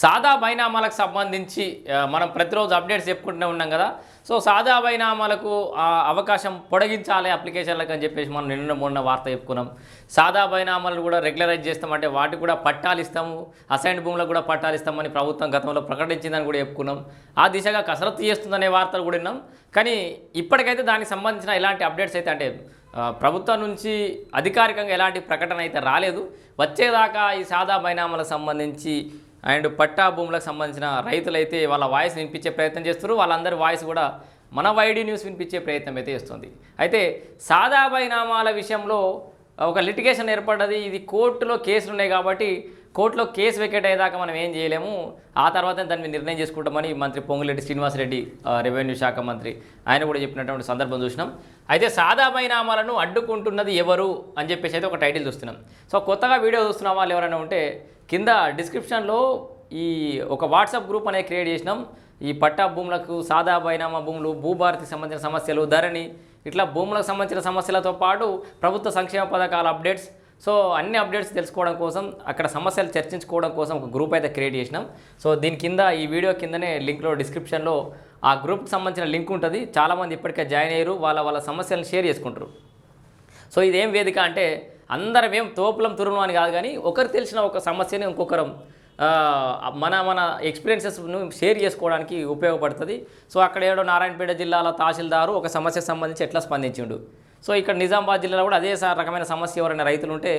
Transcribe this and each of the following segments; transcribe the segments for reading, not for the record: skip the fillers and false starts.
సాదా బైనామాలకు సంబంధించి మనం ప్రతిరోజు అప్డేట్స్ చెప్పుకుంటూనే ఉన్నాం కదా. సో సాదా బైనామాలకు అవకాశం పొడిగించాలి అప్లికేషన్లకు అని చెప్పేసి మనం మొన్న వార్త చెప్పుకున్నాం. సాదా బైనామాలు కూడా రెగ్యులరైజ్ చేస్తామంటే వాటికి కూడా పట్టాలు ఇస్తాము, అసైన్డ్ భూములకు కూడా పట్టాలు ఇస్తామని ప్రభుత్వం గతంలో ప్రకటించిందని కూడా చెప్పుకున్నాం. ఆ దిశగా కసరత్తు చేస్తుందనే వార్తలు కూడా విన్నాం. కానీ ఇప్పటికైతే దానికి సంబంధించిన ఎలాంటి అప్డేట్స్ అయితే అంటే ప్రభుత్వం నుంచి అధికారికంగా ఎలాంటి ప్రకటన అయితే రాలేదు. వచ్చేదాకా ఈ సాదా బైనామాలకు సంబంధించి అండ్ పట్టా భూములకు సంబంధించిన రైతులైతే వాళ్ళ వాయిస్ వినిపించే ప్రయత్నం చేస్తారు. వాళ్ళందరి వాయిస్ కూడా మన వైడి న్యూస్ వినిపించే ప్రయత్నం అయితే చేస్తుంది. అయితే సాదా బైనామాల విషయంలో ఒక లిటిగేషన్ ఏర్పడ్డది. ఇది కోర్టులో కేసులు ఉన్నాయి కాబట్టి కోర్టులో కేసు వెకేట్ అయ్యేదాకా మనం ఏం చేయలేము, ఆ తర్వాత దాన్ని మీద నిర్ణయం చేసుకుంటామని మంత్రి పొంగులేటి శ్రీనివాసరెడ్డి రెవెన్యూ శాఖ మంత్రి ఆయన కూడా చెప్పినటువంటి సందర్భం చూసినాం. అయితే సాదా బైనామాలను అడ్డుకుంటున్నది ఎవరు అని చెప్పేసి అయితే ఒక టైటిల్ చూస్తున్నాం. సో కొత్తగా వీడియో చూస్తున్న వాళ్ళు ఎవరైనా ఉంటే కింద డిస్క్రిప్షన్లో ఈ ఒక వాట్సాప్ గ్రూప్ అనేది క్రియేట్ చేసినాం. ఈ పట్టా భూములకు, సాదా బైనామా భూములు, భూభారతికి సంబంధించిన సమస్యలు, ధరణి, ఇట్లా భూములకు సంబంధించిన సమస్యలతో పాటు ప్రభుత్వ సంక్షేమ పథకాల అప్డేట్స్, సో అన్ని అప్డేట్స్ తెలుసుకోవడం కోసం, అక్కడ సమస్యలు చర్చించుకోవడం కోసం ఒక గ్రూప్ అయితే క్రియేట్ చేసినాం. సో దీని కింద ఈ వీడియో కిందనే లింక్లో డిస్క్రిప్షన్లో ఆ గ్రూప్కి సంబంధించిన లింక్ ఉంటుంది. చాలామంది ఇప్పటికే జాయిన్ అయ్యారు, వాళ్ళ సమస్యలను షేర్ చేసుకుంటారు. సో ఇదేం వేదిక అంటే అందరం ఏం తోపులం తురుము అని కాదు, కానీ ఒకరు తెలిసిన ఒక సమస్యని ఇంకొకరు మన ఎక్స్పీరియన్సెస్ను షేర్ చేసుకోవడానికి ఉపయోగపడుతుంది. సో అక్కడ ఏడో నారాయణపేట జిల్లాలో తహసీల్దారు ఒక సమస్యకు సంబంధించి ఎట్లా స్పందించిండు, సో ఇక్కడ నిజామాబాద్ జిల్లాలో కూడా అదే రకమైన సమస్య ఎవరైనా రైతులు ఉంటే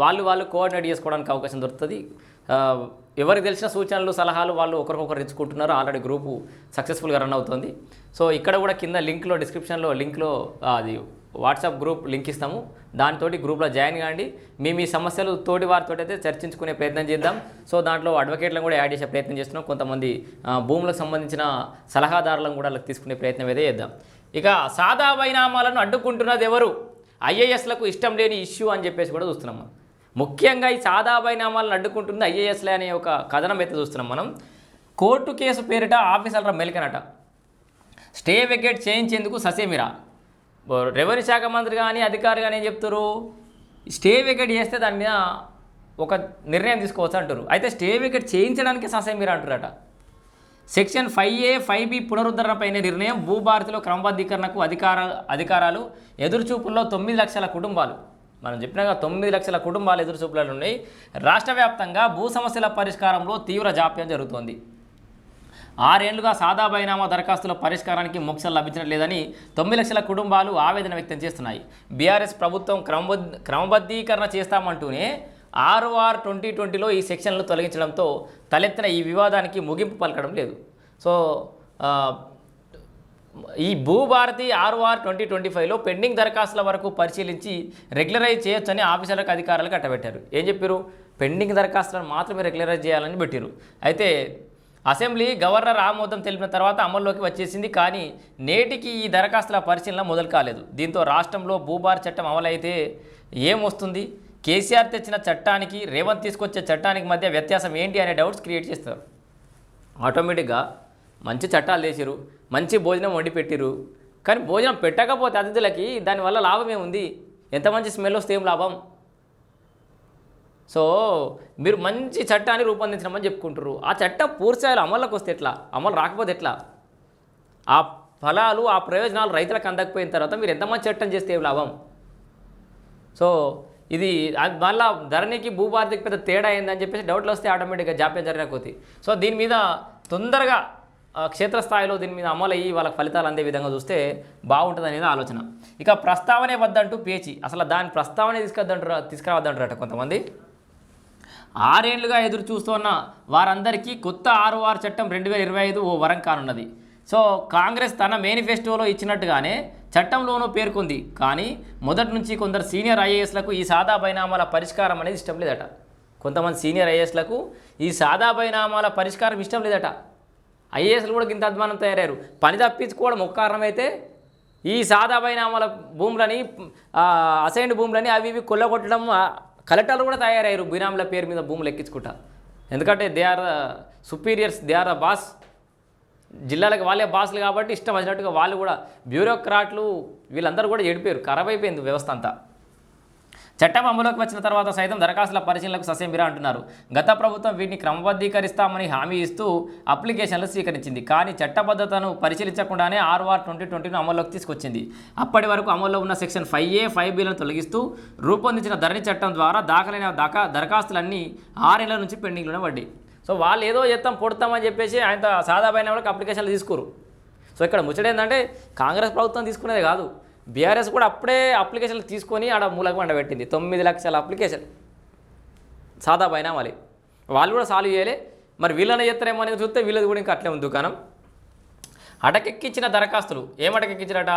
వాళ్ళు కోఆర్డినేట్ చేసుకోవడానికి అవకాశం దొరుకుతుంది. ఎవరికి తెలిసిన సూచనలు, సలహాలు వాళ్ళు ఒకరికొకరు ఇచ్చుకుంటున్నారు. ఆల్రెడీ గ్రూపు సక్సెస్ఫుల్గా రన్ అవుతుంది. సో ఇక్కడ కూడా కింద లింక్లో డిస్క్రిప్షన్లో లింక్లో అది వాట్సాప్ గ్రూప్ లింక్ ఇస్తాము. దాంతో గ్రూప్లో జాయిన్ కాండి. మీ సమస్యలు తోటి వారితో అయితే చర్చించుకునే ప్రయత్నం చేద్దాం. సో దాంట్లో అడ్వకేట్లను కూడా యాడ్ చేసే ప్రయత్నం చేస్తున్నాం. కొంతమంది భూములకు సంబంధించిన సలహాదారులను కూడా తీసుకునే ప్రయత్నం అయితే చేద్దాం. ఇక సాదా బైనామాలను అడ్డుకుంటున్నది ఎవరు, ఐఏఎస్లకు ఇష్టం లేని ఇష్యూ అని చెప్పేసి కూడా చూస్తున్నాం. ముఖ్యంగా ఈ సాదా బైనామాలను అడ్డుకుంటుంది ఐఏఎస్లే అనే ఒక కథనం అయితే చూస్తున్నాం మనం. కోర్టు కేసు పేరిట ఆఫీసర్ల మెలికనట, స్టే వెకేట్ చేయించేందుకు ససేమిరా. రెవెన్యూ శాఖ మంత్రి కానీ అధికారి కానీ ఏం చెప్తారు, స్టే వికెట్ చేస్తే దాని మీద ఒక నిర్ణయం తీసుకోవచ్చు అంటారు. అయితే స్టే వికెట్ చేయించడానికి ససేమిరా అంటారట. సెక్షన్ 5A 5B పునరుద్ధరణపైన నిర్ణయం, భూభారతిలో క్రమబద్ధీకరణకు అధికారాలు, ఎదురుచూపుల్లో 9 లక్షల కుటుంబాలు. మనం చెప్పినాక 9 లక్షల కుటుంబాలు ఎదురుచూపులలో ఉన్నాయి. రాష్ట్ర వ్యాప్తంగా భూ సమస్యల పరిష్కారంలో తీవ్ర జాప్యం జరుగుతోంది. 6 ఏళ్లుగా సాదా బైనామా దరఖాస్తుల పరిష్కారానికి మోక్షం లభించట్లేదని 9 లక్షల కుటుంబాలు ఆవేదన వ్యక్తం చేస్తున్నాయి. బీఆర్ఎస్ ప్రభుత్వం క్రమబద్ధీకరణ చేస్తామంటూనే ROR 2020లో ఈ సెక్షన్లు తొలగించడంతో తలెత్తిన ఈ వివాదానికి ముగింపు పలకడం లేదు. సో ఈ భూభారతి ROR 2025లో పెండింగ్ దరఖాస్తుల వరకు పరిశీలించి రెగ్యులరైజ్ చేయొచ్చని ఆఫీసర్లకు అధికారులు కట్టబెట్టారు. ఏం చెప్పారు, పెండింగ్ దరఖాస్తులను మాత్రమే రెగ్యులరైజ్ చేయాలని పెట్టారు. అయితే అసెంబ్లీ గవర్నర్ ఆమోదం తెలిపిన తర్వాత అమల్లోకి వచ్చేసింది. కానీ నేటికి ఈ దరఖాస్తుల పరిశీలన మొదలు కాలేదు. దీంతో రాష్ట్రంలో భూభారతి చట్టం అమలైతే ఏమొస్తుంది, కేసీఆర్ తెచ్చిన చట్టానికి రేవంత్ తీసుకొచ్చే చట్టానికి మధ్య వ్యత్యాసం ఏంటి అనే డౌట్స్ క్రియేట్ చేస్తారు. ఆటోమేటిక్గా మంచి చట్టాలు చేసిరు, మంచి భోజనం వండి పెట్టిరు, కానీ భోజనం పెట్టకపోతే అతిథులకి దానివల్ల లాభం ఏముంది, ఎంత మంచి స్మెల్ వస్తే ఏం లాభం. సో మీరు మంచి చట్టాన్ని రూపొందించమని చెప్పుకుంటారు, ఆ చట్టం పూర్తిస్థాయిలో అమల్లోకి వస్తే ఎట్లా, అమలు రాకపోతే ఎట్లా, ఆ ఫలాలు ఆ ప్రయోజనాలు రైతులకు అందకపోయిన తర్వాత మీరు ఎంత మంచి చట్టం చేస్తే ఏం లాభం. సో ఇది మళ్ళీ ధరణికి భూభారతికి పెద్ద తేడా అయిందని చెప్పేసి డౌట్లు వస్తే ఆటోమేటిక్గా జాప్యం జరగకపోతే. సో దీని మీద తొందరగా క్షేత్రస్థాయిలో దీని మీద అమలు అయ్యి వాళ్ళకి ఫలితాలు అందే విధంగా చూస్తే బాగుంటుంది అనేది ఆలోచన. ఇక ప్రస్తావనే వద్దంటూ పేచి, అసలు దాని ప్రస్తావనే తీసుకురావద్దంటారట కొంతమంది. 6 ఏళ్లుగా ఎదురు చూస్తున్న వారందరికీ కొత్త ROR చట్టం 2025 ఓ వరం కానున్నది. సో కాంగ్రెస్ తన మేనిఫెస్టోలో ఇచ్చినట్టుగానే చట్టంలోనూ పేర్కొంది. కానీ మొదటి నుంచి కొందరు సీనియర్ ఐఏఎస్లకు ఈ సాదా బైనామాల పరిష్కారం అనేది ఇష్టం లేదట. కొంతమంది సీనియర్ ఐఏఎస్లకు ఈ సాదా బైనామాల పరిష్కారం ఇష్టం లేదట. ఐఏఎస్లు కూడా ఇంత అధ్వానం తయారయ్యారు. పని తప్పించుకోవడం ఒక కారణమైతే ఈ సాదా బైనామాల భూములని, అసైన్డ్ భూములని అవి ఇవి కొల్లగొట్టడం, కలెక్టర్లు కూడా తయారయ్యారు బినాముల పేరు మీద భూములు ఎక్కించుకుంటా. ఎందుకంటే they are superiors, they are boss, జిల్లాలకు వాళ్ళే బాసులు కాబట్టి ఇష్టం వచ్చినట్టుగా వాళ్ళు కూడా బ్యూరోక్రాట్లు వీళ్ళందరూ కూడా చెడిపోయారు, ఖరాబ్ అయిపోయింది వ్యవస్థ అంతా. చట్టం అమలులోకి వచ్చిన తర్వాత సైతం దరఖాస్తుల పరిశీలనకు ససేమిరా అంటున్నారు. గత ప్రభుత్వం వీటిని క్రమబద్ధీకరిస్తామని హామీ ఇస్తూ అప్లికేషన్లు స్వీకరించింది. కానీ చట్టబద్ధతను పరిశీలించకుండానే ఆర్ఆర్ 2020ను అమల్లోకి తీసుకొచ్చింది. అప్పటి వరకు అమల్లో ఉన్న సెక్షన్ 5A, 5Bలను తొలగిస్తూ రూపొందించిన ధరణి చట్టం ద్వారా దాఖలైన దరఖాస్తులన్నీ 6 నెలల నుంచి పెండింగ్లోనే పడ్డాయి. సో వాళ్ళు ఏదో చేస్తాం పొడతామని చెప్పేసి ఆయన సాదా పైన వాళ్ళకి అప్లికేషన్లు తీసుకోరు. సో ఇక్కడ ముచ్చట ఏంటంటే కాంగ్రెస్ ప్రభుత్వం తీసుకునేది కాదు, బీఆర్ఎస్ కూడా అప్పుడే అప్లికేషన్లు తీసుకొని ఆడ మూలకు వండబెట్టింది. 9 లక్షల అప్లికేషన్ సాదా బైనామాలి. వాళ్ళు కూడా సాల్వ్ చేయలే. మరి వీళ్ళని చేస్తారేమో అనేది చూస్తే వీళ్ళది కూడా ఇంకా అట్లే ఉంది దుకాణం. అటకెక్కించిన దరఖాస్తులు ఏమటకెక్కించారట?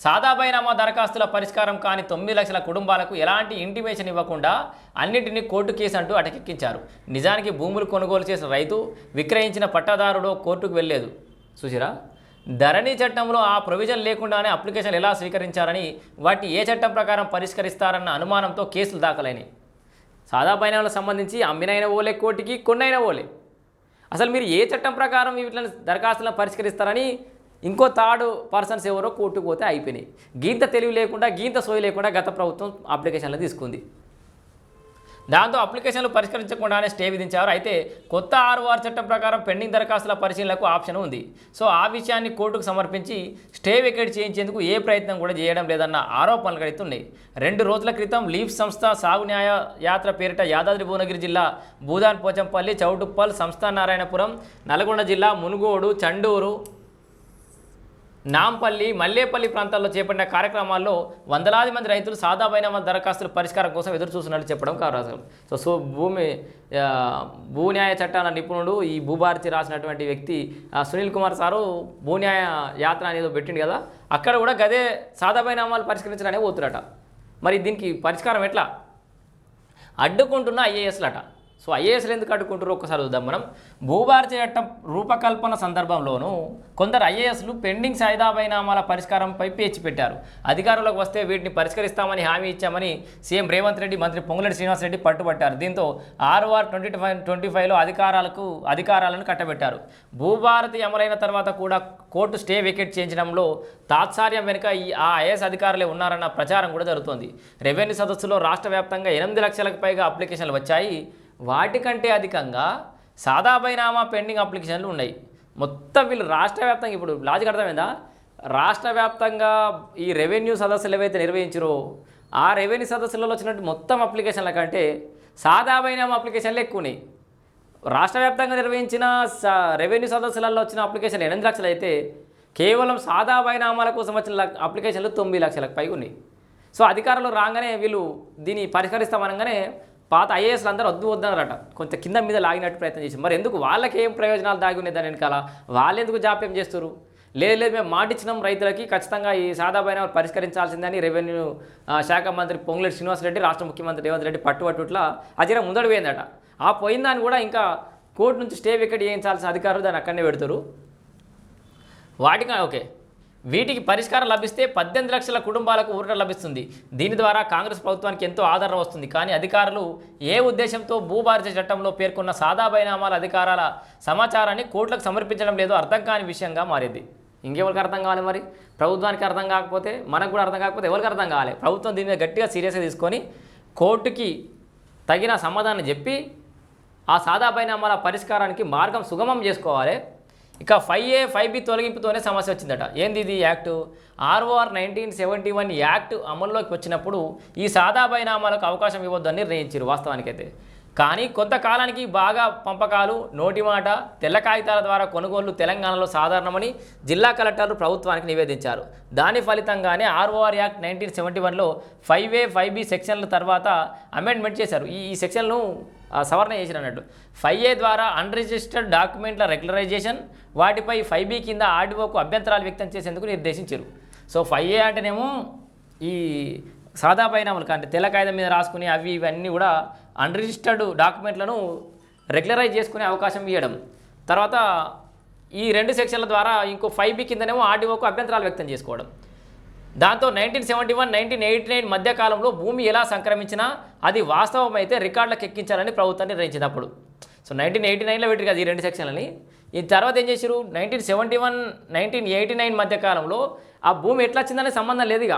సాదా బైనామా దరఖాస్తుల పరిష్కారం కాని 9 లక్షల కుటుంబాలకు ఎలాంటి ఇంటిమేషన్ ఇవ్వకుండా అన్నింటినీ కోర్టు కేసు అంటూ అటకెక్కించారు. నిజానికి భూములు కొనుగోలు చేసిన రైతు విక్రయించిన పట్టాదారుడో కోర్టుకు వెళ్ళలేదు. చూసిరా, ధరణి చట్టంలో ఆ ప్రొవిజన్ లేకుండానే అప్లికేషన్లు ఎలా స్వీకరించారని, వాటిని ఏ చట్టం ప్రకారం పరిష్కరిస్తారన్న అనుమానంతో కేసులు దాఖలైనవి. సాదా బైనామాలకు సంబంధించి అమ్మినైన ఓలే కోర్టుకి, కొన్నైనా ఓలే. అసలు మీరు ఏ చట్టం ప్రకారం వీటిని దరఖాస్తులను పరిష్కరిస్తారని ఇంకో థర్డ్ పర్సన్స్ ఎవరో కోర్టుకు పోతే అయిపోయినాయి. గీంత తెలివి లేకుండా, గీంత సోయి లేకుండా గత ప్రభుత్వం అప్లికేషన్లు తీసుకుంది. దాంతో అప్లికేషన్లు పరిష్కరించకుండానే స్టే విధించారు. అయితే కొత్త ఆర్ఓఆర్ చట్టం ప్రకారం పెండింగ్ దరఖాస్తుల పరిశీలనకు ఆప్షన్ ఉంది. సో ఆ విషయాన్ని కోర్టుకు సమర్పించి స్టే వెకేట్ చేయించేందుకు ఏ ప్రయత్నం కూడా చేయడం లేదన్న ఆరోపణలు కలుగుతున్నాయి. 2 రోజుల క్రితం లీఫ్ సంస్థ సాగు న్యాయ యాత్ర పేరిట యాదాద్రి భువనగిరి జిల్లా భూదాన్ పోచంపల్లి, చౌటుప్పల్, సంస్థాన్ నారాయణపురం, నల్గొండ జిల్లా మునుగోడు, చండూరు, నాంపల్లి, మల్లేపల్లి ప్రాంతాల్లో చేపట్టిన కార్యక్రమాల్లో వందలాది మంది రైతులు సాదా బైనామా దరఖాస్తుల పరిష్కారం కోసం ఎదురు చూస్తున్నట్లు చెప్పడం కాదు. సో భూ న్యాయ చట్టాల నిపుణుడు, ఈ భూభారతి రాసినటువంటి వ్యక్తి సునీల్ కుమార్ సారు భూన్యాయ యాత్ర అనేది పెట్టిండు కదా, అక్కడ కూడా గదే సాదా బైనామాలు పరిష్కరించడానికి పోతున్నట. మరి దీనికి పరిష్కారం ఎట్లా? అడ్డుకుంటున్న ఐఏఎస్లట. సో ఐఏఎస్లు ఎందుకు అడ్డుకుంటారో ఒక్కసారి చూద్దాం మనం. భూభారతి చట్టం రూపకల్పన సందర్భంలోనూ కొందరు ఐఏఎస్లు పెండింగ్ సాదా బైనామాల పరిష్కారంపై పేచి పెట్టారు. అధికారులకు వస్తే వీటిని పరిష్కరిస్తామని హామీ ఇచ్చామని సీఎం రేవంత్ రెడ్డి, మంత్రి పొంగులేటి శ్రీనివాసరెడ్డి పట్టుబట్టారు. దీంతో ఆర్ఓఆర్ 2025లో అధికారాలను కట్టబెట్టారు. భూభారతి అమలైన తర్వాత కూడా కోర్టు స్టే వెకేట్ చేయించడంలో తాత్సార్యం వెనుక ఆ ఐఏఎస్ అధికారులే ఉన్నారన్న ప్రచారం కూడా జరుగుతోంది. రెవెన్యూ సదస్సులో రాష్ట్ర వ్యాప్తంగా 8 లక్షలకు పైగా అప్లికేషన్లు వచ్చాయి. వాటికంటే అధికంగా సాదా బైనామా పెండింగ్ అప్లికేషన్లు ఉన్నాయి. మొత్తం వీళ్ళు రాష్ట్ర వ్యాప్తంగా, ఇప్పుడు లాజిక్ అర్థమైందా, రాష్ట్ర వ్యాప్తంగా ఈ రెవెన్యూ సదస్సులు ఏవైతే నిర్వహించారో ఆ రెవెన్యూ సదస్సులలో వచ్చినట్టు మొత్తం అప్లికేషన్ల కంటే సాదా బైనామా అప్లికేషన్లు ఎక్కువ ఉన్నాయి. రాష్ట్ర వ్యాప్తంగా నిర్వహించిన రెవెన్యూ సదస్సులలో వచ్చిన అప్లికేషన్లు 8 లక్షలు అయితే కేవలం సాదా బైనామాల కోసం వచ్చిన అప్లికేషన్లు 9 లక్షలకు పైగా ఉన్నాయి. సో అధికారులు రాగానే వీళ్ళు దీన్ని పరిష్కరిస్తామనగానే పాత ఐఏఎస్లు అందరూ వద్దన్నారట, కొంత కింద మీద లాగినట్టు ప్రయత్నం చేసి, మరి ఎందుకు వాళ్ళకి ఏం ప్రయోజనాలు దాగి ఉన్నాయి దాని వెనకాల, వాళ్ళు ఎందుకు జాప్యం చేస్తారు? లేదు మేము మాటిచ్చినాం రైతులకి ఖచ్చితంగా ఈ సాదా బైనామా పరిష్కరించాల్సిందని రెవెన్యూ శాఖ మంత్రి పొంగులేటి శ్రీనివాసరెడ్డి, రాష్ట్ర ముఖ్యమంత్రి రేవంత్ రెడ్డి పట్టుబట్టుట్లా అజీరా ముందడు పోయిందట. ఆ పోయిన దాన్ని కూడా ఇంకా కోర్టు నుంచి స్టే వికెట్ చేయించాల్సిన అధికారులు దాన్ని అక్కడనే పెడతారు. వాటికి ఓకే, వీటికి పరిష్కారం లభిస్తే 18 లక్షల కుటుంబాలకు ఊరట లభిస్తుంది. దీని ద్వారా కాంగ్రెస్ ప్రభుత్వానికి ఎంతో ఆదరణ వస్తుంది. కానీ అధికారులు ఏ ఉద్దేశంతో భూభారతి చట్టంలో పేర్కొన్న సాదా బైనామాల అధికారాల సమాచారాన్ని కోర్టులకు సమర్పించడం లేదో అర్థం కాని విషయంగా మారింది. ఇంకెవరికి అర్థం కావాలి? మరి ప్రభుత్వానికి అర్థం కాకపోతే, మనకు కూడా అర్థం కాకపోతే ఎవరికి అర్థం కావాలి? ప్రభుత్వం దీని మీద గట్టిగా సీరియస్గా తీసుకొని కోర్టుకి తగిన సమాధానం చెప్పి ఆ సాదా బైనామాల పరిష్కారానికి మార్గం సుగమం చేసుకోవాలి. ఇక 5A, 5B తొలగింపుతోనే సమస్య వచ్చిందట. ఏంది ఇది యాక్ట్? ఆర్ఓఆర్ 1971 యాక్ట్ అమల్లోకి వచ్చినప్పుడు ఈ సాదా బైనామాలకు అవకాశం ఇవ్వద్దని నిర్ణయించారు వాస్తవానికైతే. కానీ కొంతకాలానికి బాగా పంపకాలు, నోటి మాట, తెల్ల కాగితాల ద్వారా కొనుగోళ్లు తెలంగాణలో సాధారణమని జిల్లా కలెక్టర్లు ప్రభుత్వానికి నివేదించారు. దాని ఫలితంగానే ఆర్ఓఆర్ యాక్ట్ 1971లో 5A, 5B సెక్షన్ల తర్వాత అమెండ్మెంట్ చేశారు. ఈ సెక్షన్లను సవరణ చేసిన అన్నట్టు. 5A ద్వారా అన్రిజిస్టర్డ్ డాక్యుమెంట్ల రెగ్యులరైజేషన్, వాటిపై 5B కింద ఆర్డీఓకు అభ్యంతరాలు వ్యక్తం చేసేందుకు నిర్దేశించారు. సో 5A అంటేనేమో ఈ సాదా బైనామాలు అంటే తెల్ల కాగితం మీద రాసుకుని అవి ఇవన్నీ కూడా అన్రిజిస్టర్డ్ డాక్యుమెంట్లను రెగ్యులరైజ్ చేసుకునే అవకాశం ఇవ్వడం. తర్వాత ఈ 2 సెక్షన్ల ద్వారా ఇంకో 5B కిందనేమో ఆర్డీఓకు అభ్యంతరాలు వ్యక్తం చేసుకోవడం. దాంతో 1971, 1989 మధ్యకాలంలో భూమి ఎలా సంక్రమించినా అది వాస్తవమైతే రికార్డులకు ఎక్కించాలని ప్రభుత్వం నిర్ణయించింది అప్పుడు. సో 1989లో పెట్టి కదా ఈ 2 సెక్షన్లని. ఈ తర్వాత ఏం చేశారు? 1971, 1989 మధ్యకాలంలో ఆ భూమి ఎట్లా వచ్చిందనే సంబంధం లేదు. ఇక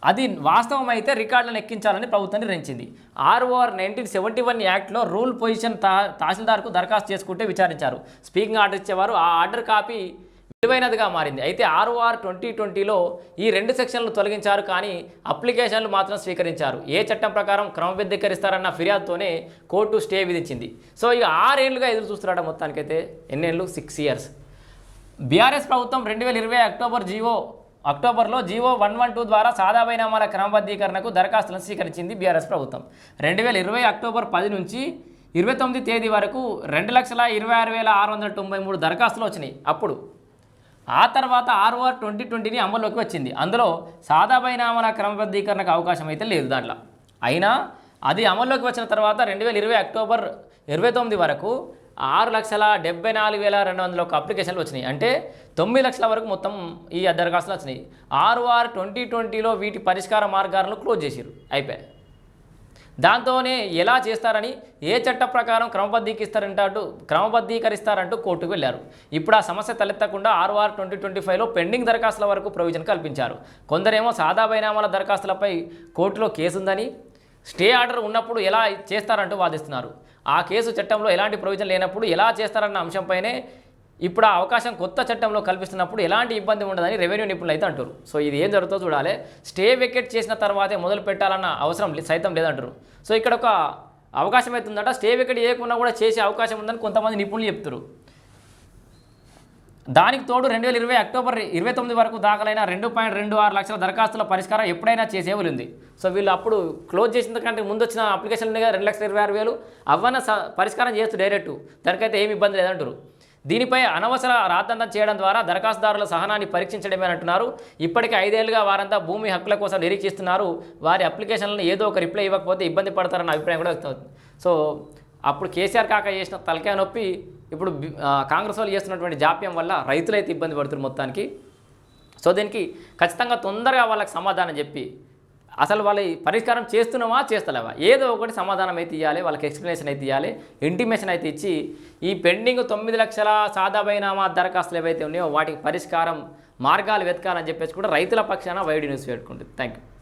అది వాస్తవం అయితే రికార్డులను ఎక్కించాలని ప్రభుత్వం నిర్ణయించింది. ఆర్ఓఆర్ 1971 యాక్ట్లో రూల్ పొజిషన్ తహసీల్దార్కు దరఖాస్తు చేసుకుంటే విచారించారు. స్పీకింగ్ ఆర్డర్ ఇచ్చేవారు. ఆ ఆర్డర్ కాపీ విలువైనదిగా మారింది. అయితే ఆర్ఓఆర్ 2020లో ఈ 2 సెక్షన్లు తొలగించారు, కానీ అప్లికేషన్లు మాత్రం స్వీకరించారు. ఏ చట్టం ప్రకారం క్రమబద్ధీకరిస్తారన్న ఫిర్యాదుతోనే కోర్టు స్టే విధించింది. సో ఇక 6 ఏళ్లుగా ఎదురు చూస్తున్నాడు మొత్తానికైతే. ఎన్నేళ్ళు? 6 ఇయర్స్. బీఆర్ఎస్ ప్రభుత్వం 2020 అక్టోబర్లో జీవో 112 ద్వారా సాదా బైనామాల క్రమబద్ధీకరణకు దరఖాస్తులను స్వీకరించింది బీఆర్ఎస్ ప్రభుత్వం. 2020 అక్టోబర్ 10 నుంచి 29 తేదీ వరకు 2,26,693 దరఖాస్తులు వచ్చినాయి అప్పుడు. ఆ తర్వాత ఆర్ఓఆర్ 2020ని అమల్లోకి వచ్చింది. అందులో సాదా బైనామాల క్రమబద్ధీకరణకు అవకాశం అయితే లేదు దాంట్లో. అయినా అది అమల్లోకి వచ్చిన తర్వాత 2020 అక్టోబర్ 29 వరకు 6,74,201 అప్లికేషన్లు వచ్చినాయి. అంటే 9 లక్షల వరకు మొత్తం ఈ దరఖాస్తులు వచ్చినాయి. ఆర్ఓఆర్ 2020లో వీటి పరిష్కార మార్గాలను క్లోజ్ చేసారు, అయిపోయాయి. దాంతోనే ఎలా చేస్తారని, ఏ చట్ట ప్రకారం క్రమబద్ధీకరిస్తారంటూ కోర్టుకు వెళ్ళారు. ఇప్పుడు ఆ సమస్య తలెత్తకుండా ఆర్ఓఆర్ 2025లో పెండింగ్ దరఖాస్తుల వరకు ప్రొవిజన్ కల్పించారు. కొందరేమో సాదా బైనామాల దరఖాస్తులపై కోర్టులో కేసు ఉందని, స్టే ఆర్డర్ ఉన్నప్పుడు ఎలా చేస్తారంటూ వాదిస్తున్నారు. ఆ కేసు చట్టంలో ఎలాంటి ప్రొవిజన్ లేనప్పుడు ఎలా చేస్తారన్న అంశంపైనే ఇప్పుడు ఆ అవకాశం కొత్త చట్టంలో కల్పిస్తున్నప్పుడు ఎలాంటి ఇబ్బంది ఉండదని రెవెన్యూ నిపుణులు అయితే అంటారు. సో ఇది ఏం జరుగుతుందో చూడాలి. స్టే వెకెట్ చేసిన తర్వాతే మొదలు పెట్టాలన్న అవసరం సైతం లేదంటారు. సో ఇక్కడ ఒక అవకాశం అవుతుందట, స్టే వెకెట్ చేయకుండా కూడా చేసే అవకాశం ఉందని కొంతమంది నిపుణులు చెప్తారు. దానికి తోడు 2020 అక్టోబర్ 29 వరకు దాఖలైన 2.26 లక్షల దరఖాస్తుల పరిష్కారం ఎప్పుడైనా చేసేవాళ్ళు ఉంది. సో వీళ్ళు అప్పుడు క్లోజ్ చేసిన కంటే ముందు వచ్చిన అప్లికేషన్ 2,26,000 అవ్వన పరిష్కారం చేస్తూ డైరెక్టు, దానికైతే ఏమి ఇబ్బంది లేదంటారు. దీనిపై అనవసర రాద్ధాంతం చేయడం ద్వారా దరఖాస్తుదారుల సహనాన్ని పరీక్షించడమే అంటున్నారు. ఇప్పటికే 5 ఏళ్లుగా వారంతా భూమి హక్కుల కోసం నిరీక్షిస్తున్నారు. వారి అప్లికేషన్లను ఏదో ఒక రిప్లై ఇవ్వకపోతే ఇబ్బంది పడతారన్న అభిప్రాయం కూడా వ్యక్తమవుతుంది. సో అప్పుడు కేసీఆర్ కాక చేసిన తలకాయ నొప్పి ఇప్పుడు కాంగ్రెస్ వాళ్ళు చేస్తున్నటువంటి జాప్యం వల్ల రైతులైతే ఇబ్బంది పడుతున్నారు మొత్తానికి. సో దీనికి ఖచ్చితంగా తొందరగా వాళ్ళకి సమాధానం చెప్పి, అసలు వాళ్ళ పరిష్కారం చేస్తున్నావా చేస్తలేవా, ఏదో ఒకటి సమాధానం అయితే ఇవ్వాలి, వాళ్ళకి ఎక్స్ప్లెనేషన్ అయితే ఇవ్వాలి, ఇంటిమేషన్ అయితే ఇచ్చి ఈ పెండింగ్ 9 లక్షల సాదా బైనామా దరఖాస్తులు ఏవైతే ఉన్నాయో వాటికి పరిష్కారం మార్గాలు వెతకాలని చెప్పేసి కూడా రైతుల పక్షాన వైడి న్యూస్ పెట్టుకుంటుంది. Thank you.